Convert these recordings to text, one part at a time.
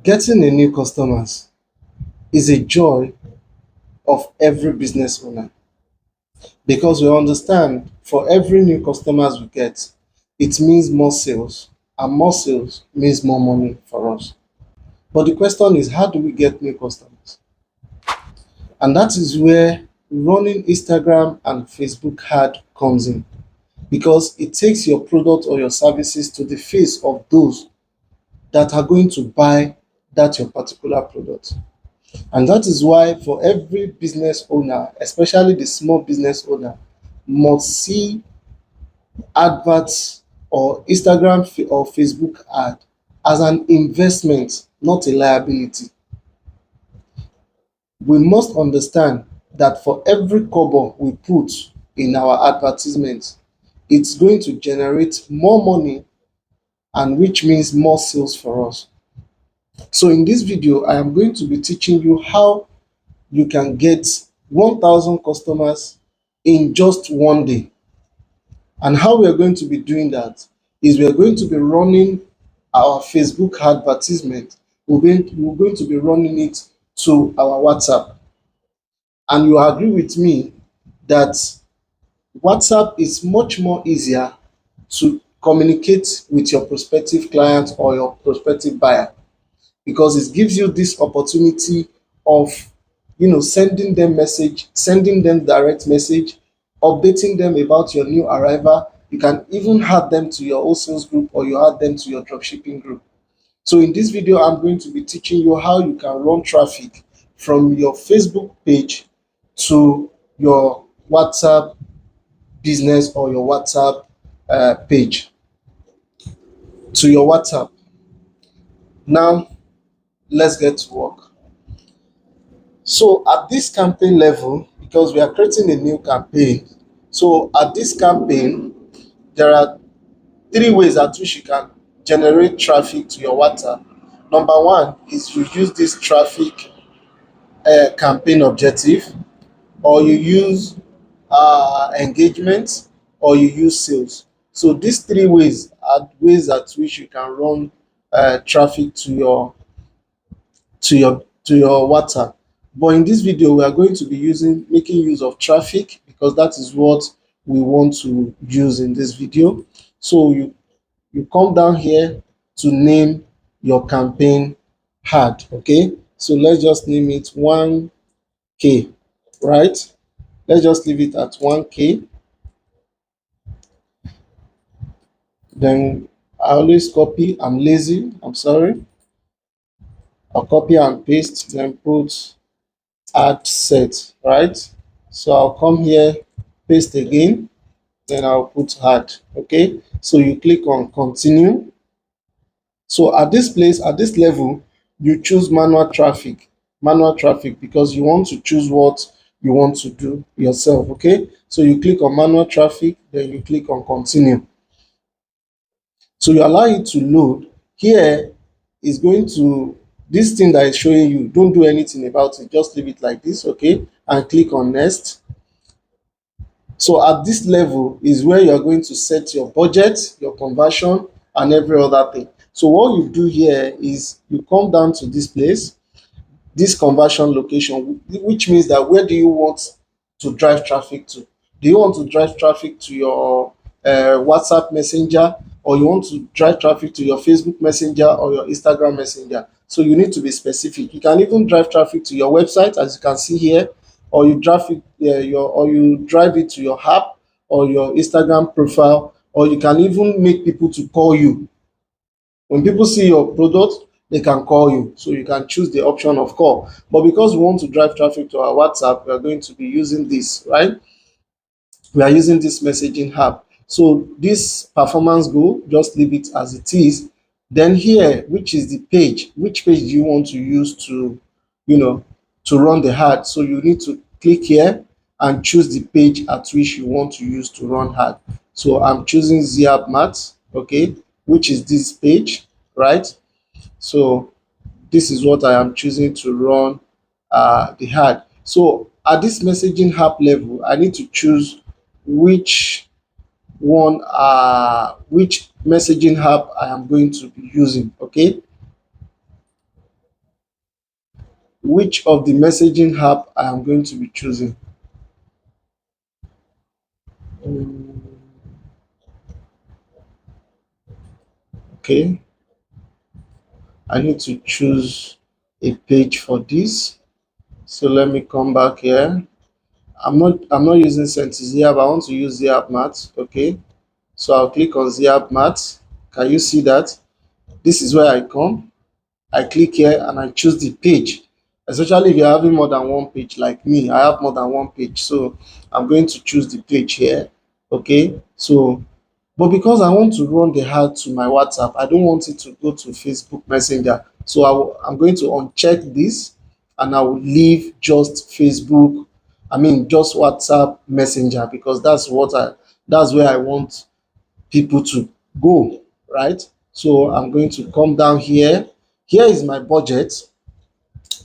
Getting a new customers is a joy of every business owner because we understand for every new customers we get, it means more sales, and more sales means more money for us. But the question is, how do we get new customers? And that is where running Instagram and Facebook ad comes in because it takes your product or your services to the face of those that are going to buy that your particular product. And that is why for every business owner, especially the small business owner, must see adverts or or Facebook ad as an investment, not a liability. We must understand that for every kobo we put in our advertisement, it's going to generate more money, and which means more sales for us. So in this video, I am going to be teaching you how you can get 1,000 customers in just one day. And how we are going to be doing that is we are going to be running our Facebook advertisement. We're going to be running it to our WhatsApp. And you agree with me that WhatsApp is much more easier to communicate with your prospective client or your prospective buyer because it gives you this opportunity of sending them message, sending them direct message, updating them about your new arrival. You can even add them to your wholesale group or you add them to your dropshipping group. So in this video, I'm going to be teaching you how you can run traffic from your Facebook page to your WhatsApp business or your WhatsApp page, to your WhatsApp. Now, let's get to work. So at this campaign level, because we are creating a new campaign, so at this campaign, there are three ways at which you can generate traffic to your WhatsApp. Number one is you use this traffic campaign objective, or you use engagement, or you use sales. So these three ways are ways at which you can run traffic to your WhatsApp. But in this video, we are going to be making use of traffic because that is what we want to use in this video. So you come down here to name your campaign ad. Okay, so let's just name it 1K, right? Let's just leave it at 1K. Then I always copy. I'm lazy. I'm sorry. I'll copy and paste, then put add set, right? So I'll come here, paste again, then I'll put add. Okay, so you click on continue. So at this place, at this level, you choose manual traffic because you want to choose what you want to do yourself. Okay, so you click on manual traffic, then you click on continue. So you allow it to load. Here is going to, this thing that is showing you, don't do anything about it, just leave it like this. Okay, and click on next. So at this level is where you're going to set your budget, your conversion, and every other thing. So what you do here is you come down to this place, this conversion location, which means that where do you want to drive traffic to? Do you want to drive traffic to your WhatsApp Messenger, or you want to drive traffic to your Facebook Messenger or your Instagram Messenger? So you need to be specific. You can even drive traffic to your website, as you can see here, or you drive it or you drive it to your app or your Instagram profile, or you can even make people to call you. When people see your product, they can call you. So you can choose the option of call. But because we want to drive traffic to our WhatsApp, we are going to be using this, right? We are using this messaging app. So this performance goal, just leave it as it is. Then here, which is the page, which page do you want to use to, you know, to run the ad? So you need to click here and choose the page at which you want to use to run ad. So I'm choosing ZAppMat, okay, which is this page, right? So this is what I am choosing to run the ad. So at this messaging app level, I need to choose which which messaging app I am going to be using. Okay, which of the messaging app I am going to be choosing. Mm, Okay, I need to choose a page for this. So let me come back here. I'm not using Sentizia, but I want to use ZAppMat. Okay, so I'll click on ZAppMat. Can you see that? This is where I come. I click here and I choose the page. Especially if you're having more than one page, like me, I have more than one page. So I'm going to choose the page here. Okay, so but because I want to run the ad to my WhatsApp, I don't want it to go to Facebook Messenger. So I'm going to uncheck this and I will leave just Facebook, I mean, just WhatsApp Messenger because that's where I want people to go, right? So I'm going to come down here. Here is my budget,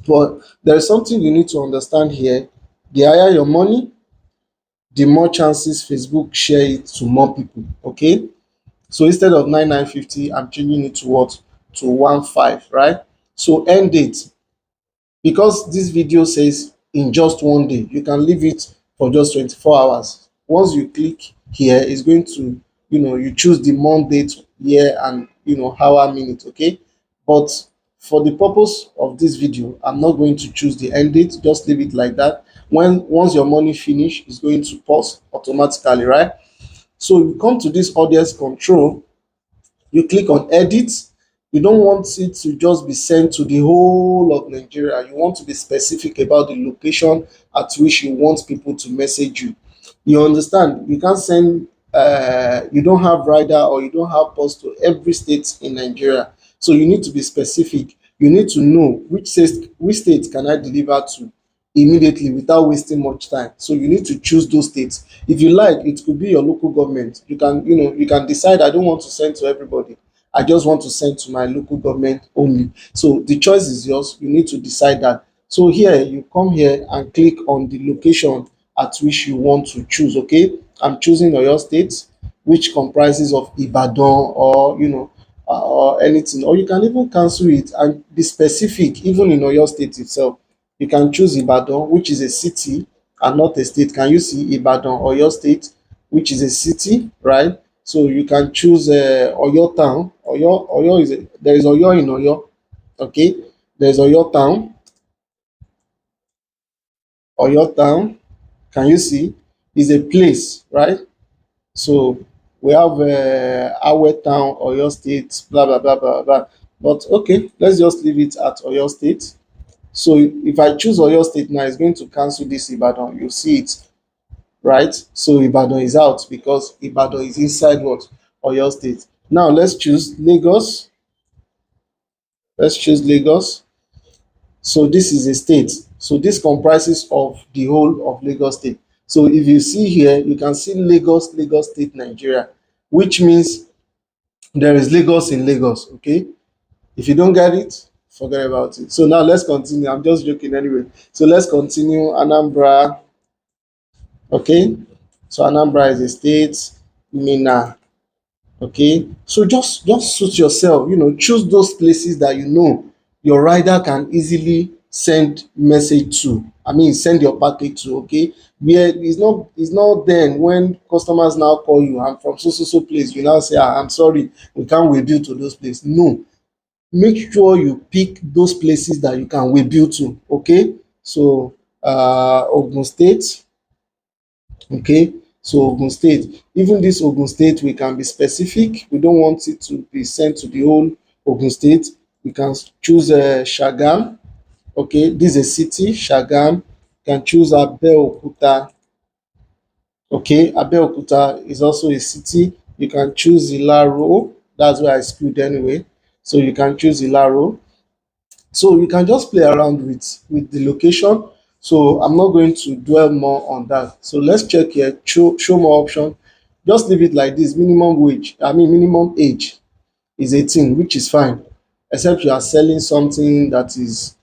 but there is something you need to understand here. The higher your money, the more chances Facebook share it to more people. Okay. So instead of 9950, I'm changing it to what? To 15, right? So end date, because this video says in just one day, you can leave it for just 24 hours. Once you click here, it's going to, you choose the month, date, year, and hour, minute. Okay, but for the purpose of this video, I'm not going to choose the end date. Just leave it like that. Once your money finish, it's going to pause automatically, right? So you come to this audience control, you click on edit. You don't want it to just be sent to the whole of Nigeria. You want to be specific about the location at which you want people to message you. You understand? You can't send, you don't have rider or you don't have post to every state in Nigeria. So you need to be specific. You need to know which state can I deliver to immediately without wasting much time. So you need to choose those states. If you like, it could be your local government. You can decide, I don't want to send to everybody. I just want to send to my local government only. So the choice is yours. You need to decide that. So here you come here and click on the location at which you want to choose. Okay, I'm choosing Oyo State, which comprises of Ibadan, or or anything. Or you can even cancel it and be specific. Even in Oyo State itself, you can choose Ibadan, which is a city and not a state. Can you see Ibadan, Oyo State, which is a city, right? So you can choose Oyo Town. Oyo there is Oyo in Oyo. Okay, there's Oyo Town. Oyo Town. Can you see? Is a place, right? So we have Awe Town, Oyo State, blah blah blah blah blah. But okay, let's just leave it at Oyo State. So if I choose Oyo State now, it's going to cancel this Ibadan. You see it, right? So Ibadan is out because Ibadan is inside what? Oyo State. Now let's choose Lagos. Let's choose Lagos. So this is a state. So this comprises of the whole of Lagos State. So if you see here, you can see Lagos State, Nigeria, which means there is Lagos in Lagos. Okay. If you don't get it, forget about it. So now let's continue. I'm just joking anyway. So let's continue. Anambra. Okay. So Anambra is a state. Mina. Okay, so just suit yourself, choose those places that your rider can easily send message to, I mean send your package to. Okay, where it's not then when customers now call you, I'm from so so so place, you now say, I'm sorry, we can't waybill to those places. No, make sure you pick those places that you can waybill to. Okay, so Ogun State. Okay, so Ogun State, even this Ogun State, we can be specific. We don't want it to be sent to the whole Ogun State. We can choose Shagam. Okay, this is a city, Shagam. You can choose Abeokuta. Okay, Abeokuta is also a city. You can choose Ilaro. That's where I schooled anyway. So you can choose Ilaro. So you can just play around with the location. So I'm not going to dwell more on that. So let's check here, show more option. Just leave it like this. Minimum wage, I mean minimum age is 18, which is fine, except you are selling something that is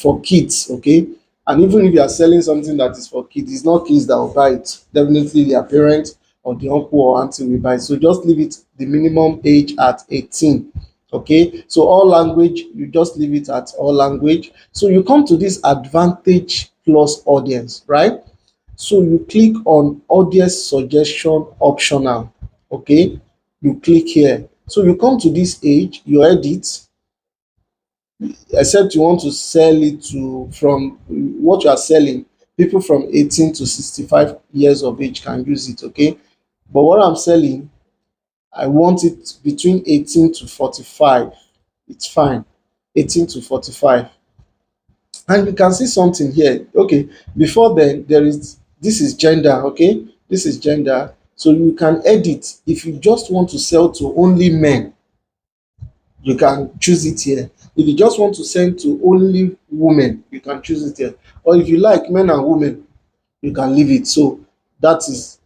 for kids. Okay, and even if you are selling something that is for kids, it's not kids that will buy it. Definitely their parents or the uncle or auntie will buy it. So just leave it the minimum age at 18. Okay, so all language, you just leave it at all language. So you come to this advantage plus audience, right? So you click on audience suggestion optional. Okay, you click here. So you come to this age, you edit, except you want to sell it to from what you are selling. People from 18 to 65 years of age can use it. Okay, but what I'm selling, I want it between 18 to 45. It's fine. 18 to 45. And you can see something here. Okay, before then, there is this is gender. Okay, this is gender. So you can edit. If you just want to sell to only men, you can choose it here. If you just want to send to only women, you can choose it here. Or if you like men and women, you can leave it. So that is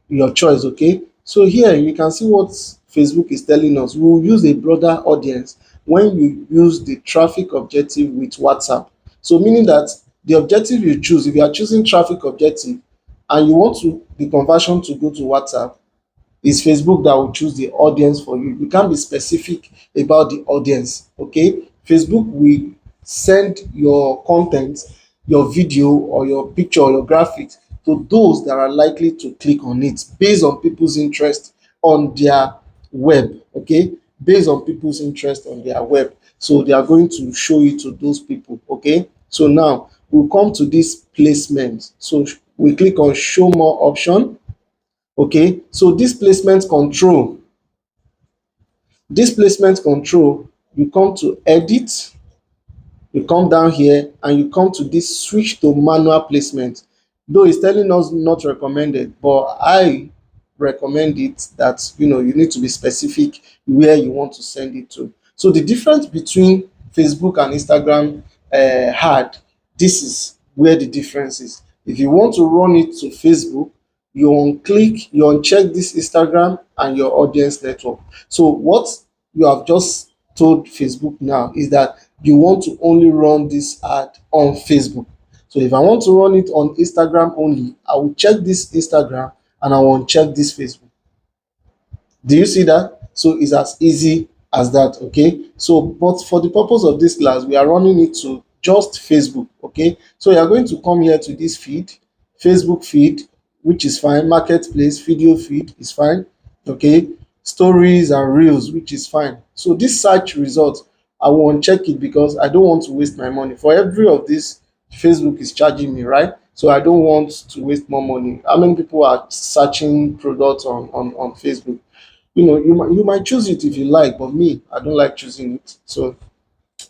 your choice. Okay, so here you can see what Facebook is telling us. We will use a broader audience when you use the traffic objective with WhatsApp. So meaning that the objective you choose, if you are choosing traffic objective and you want to the conversion to go to WhatsApp, it's Facebook that will choose the audience for you. You can't be specific about the audience. Okay, Facebook will send your content, your video or your picture or your graphics to those that are likely to click on it based on people's interest on their web. Okay, based on people's interest on their web, so they are going to show it to those people. Okay, so now we'll come to this placement. So we click on show more option. Okay, so displacement control, you come to edit, you come down here and you come to this switch to manual placement. Though it's telling us not recommended, but I recommend it that you need to be specific where you want to send it to. So the difference between Facebook and Instagram had, this is where the difference is. If you want to run it to Facebook, you uncheck this Instagram and your audience network. So what you have just told Facebook now is that you want to only run this ad on Facebook. So if I want to run it on Instagram only, I will check this Instagram and I will uncheck this Facebook. Do you see that? So it's as easy as that. Okay, so but for the purpose of this class, we are running it to just Facebook. Okay, so you are going to come here to this feed, Facebook feed, which is fine. Marketplace video feed is fine. Okay, stories and reels, which is fine. So this search result, I will uncheck it because I don't want to waste my money. For every of this, Facebook is charging me, right? So I don't want to waste more money. How many people are searching products on Facebook? You might choose it if you like, but me, I don't like choosing it. So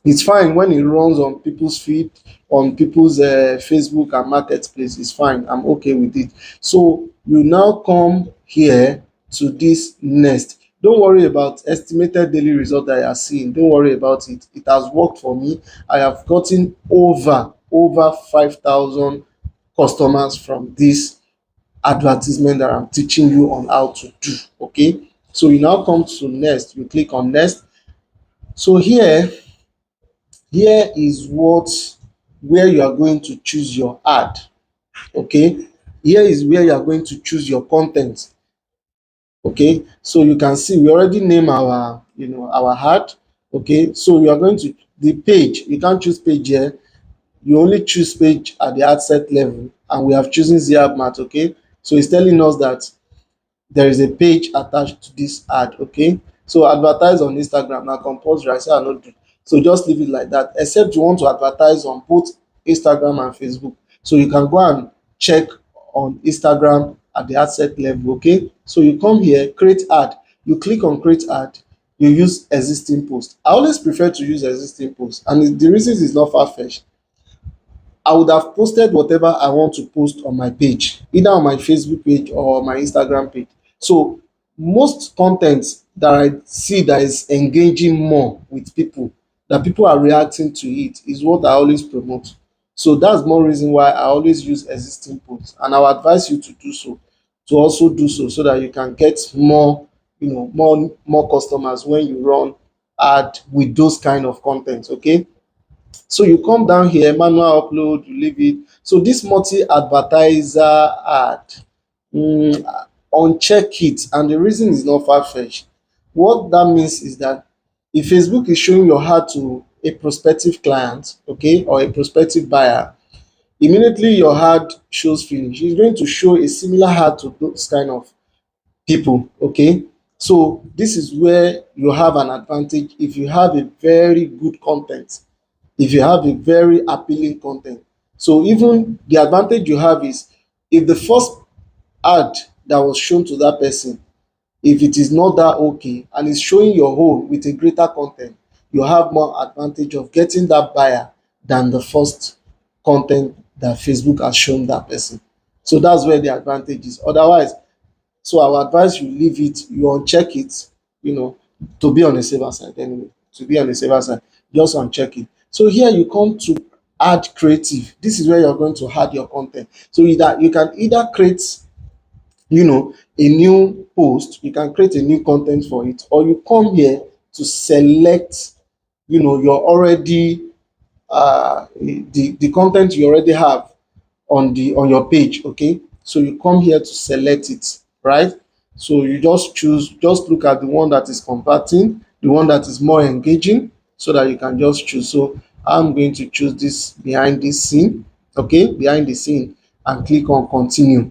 it's fine when it runs on people's feed, on people's Facebook and marketplace. It's fine. I'm okay with it. So you now come here to this next. Don't worry about estimated daily result that you are seeing. Don't worry about it. It has worked for me. I have gotten over 5,000 customers from this advertisement that I'm teaching you on how to do. Okay, so you now come to next, you click on next. So here is what where you are going to choose your ad. Okay, here is where you are going to choose your content. Okay, so you can see we already name our ad. Okay, so you are going to the page, you can't choose page here, you only choose page at the ad set level, and we have chosen Ziadmat. Okay, so it's telling us that there is a page attached to this ad. Okay, so advertise on Instagram na compulsory. I say I no do, so just leave it like that, except you want to advertise on both Instagram and Facebook. So you can go and check on Instagram at the ad set level. Okay, so you come here, create ad, you click on create ad, you use existing post. I always prefer to use existing post, and the reason is not far-fetched. I would have posted whatever I want to post on my page, either on my Facebook page or my Instagram page. So most content that I see that is engaging more with people, that people are reacting to it, is what I always promote. So that's more reason why I always use existing posts, and I'll advise you to do so, to also do so, so that you can get more, more customers when you run ad with those kind of content. Okay, so you come down here, manual upload, you leave it. So this multi-advertiser ad, uncheck it, and the reason is not far-fetched. What that means is that If Facebook is showing your ad to a prospective client, okay, or a prospective buyer, immediately your ad shows finish, it's going to show a similar ad to those kind of people, okay. So this is where you have an advantage if you have a very good content, if you have a very appealing content. So even the advantage you have is, if the first ad that was shown to that person, if it is not that okay and it's showing your own with a greater content, you have more advantage of getting that buyer than the first content that Facebook has shown that person. So that's where the advantage is. Otherwise, so I would advise you leave it, you uncheck it, you know, to be on the safer side anyway. To be on the safer side, just uncheck it. So here you come to add creative. This is where you're going to add your content. So either you can either create, a new post, you can create a new content for it, or you come here to select, your already the content you already have on your page, okay. So you come here to select it, right? So you just look at the one that is converting, the one that is more engaging, so that you can just choose. So I'm going to choose this behind this scene, okay, behind the scene, and click on continue.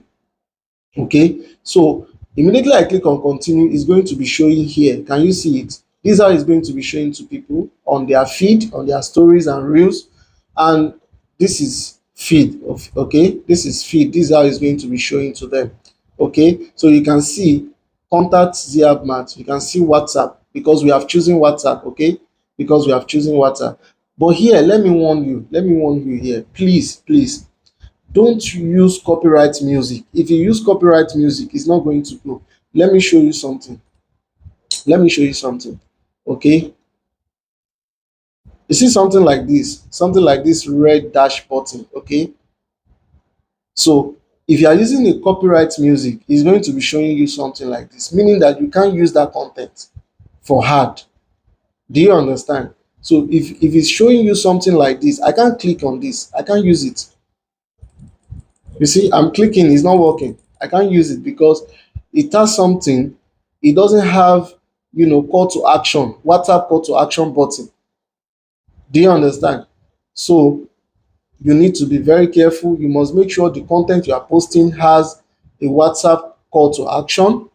Okay, so immediately I click on continue, it's going to be showing here. Can you see it? This is how it's going to be showing to people on their feed, on their stories and reels. And this is feed of, okay, this is feed. This is how it's going to be showing to them. Okay, so you can see contact Ziabmat, you can see WhatsApp, because we have chosen WhatsApp, okay, because we have chosen WhatsApp. But here, let me warn you here, please don't use copyright music. If you use copyright music, it's not going to go. Let me show you something. Let me show you something. Okay. You see something like this red dash button. Okay. So if you are using a copyright music, it's going to be showing you something like this, meaning that you can't use that content for ad. Do you understand? So if it's showing you something like this, I can't click on this. I can't use it. You see, I'm clicking, it's not working. I can't use it because it has something, it doesn't have, call to action, WhatsApp call to action button. Do you understand? So you need to be very careful. You must make sure the content you are posting has a WhatsApp call to action,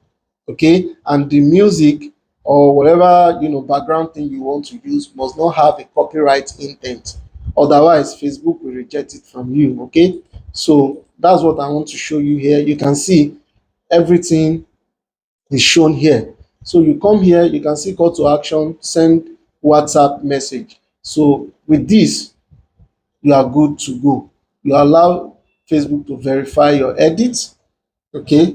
okay, and the music or whatever background thing you want to use must not have a copyright intent, otherwise Facebook will reject it from you, okay. So that's what I want to show you here. You can see everything is shown here. So you come here, you can see call to action, send WhatsApp message. So with this, you are good to go. You allow Facebook to verify your edits, okay.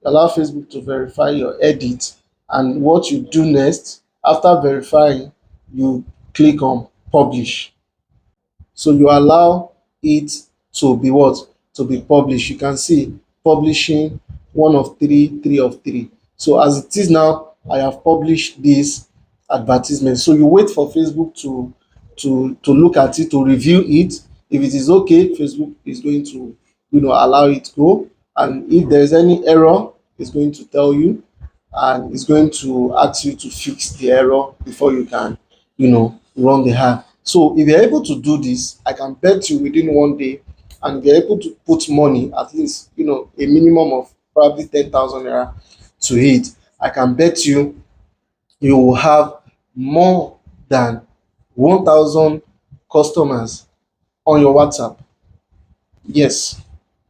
Allow Facebook to verify your edit. And what you do next, after verifying, you click on publish. So you allow it to be what? To be published. You can see publishing one of three, three of three. So as it is now, I have published this advertisement. So you wait for Facebook to look at it, to review it. If it is okay, Facebook is going to allow it go. And if there is any error, it's going to tell you, and it's going to ask you to fix the error before you can run the ad. So if you're able to do this, I can bet you within one day, and if you're able to put money, at least a minimum of probably 10,000 naira to it, I can bet you will have more than 1,000 customers on your WhatsApp. Yes,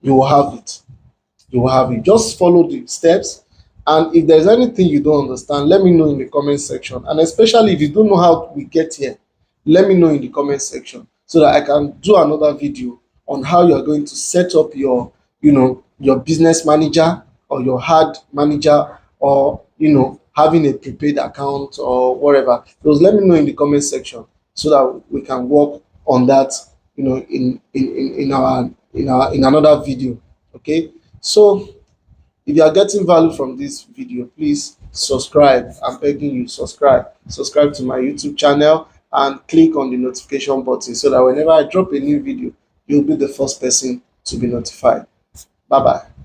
you will have it. You will have it. Just follow the steps. And if there's anything you don't understand, let me know in the comment section. And especially if you don't know how we get here, let me know in the comment section so that I can do another video on how you're going to set up your business manager or your ad manager, or having a prepaid account or whatever. Just let me know in the comment section so that we can work on that in another video. Okay. So if you are getting value from this video, please subscribe. I'm begging you, subscribe. Subscribe to my YouTube channel and click on the notification button so that whenever I drop a new video, you'll be the first person to be notified. Bye bye.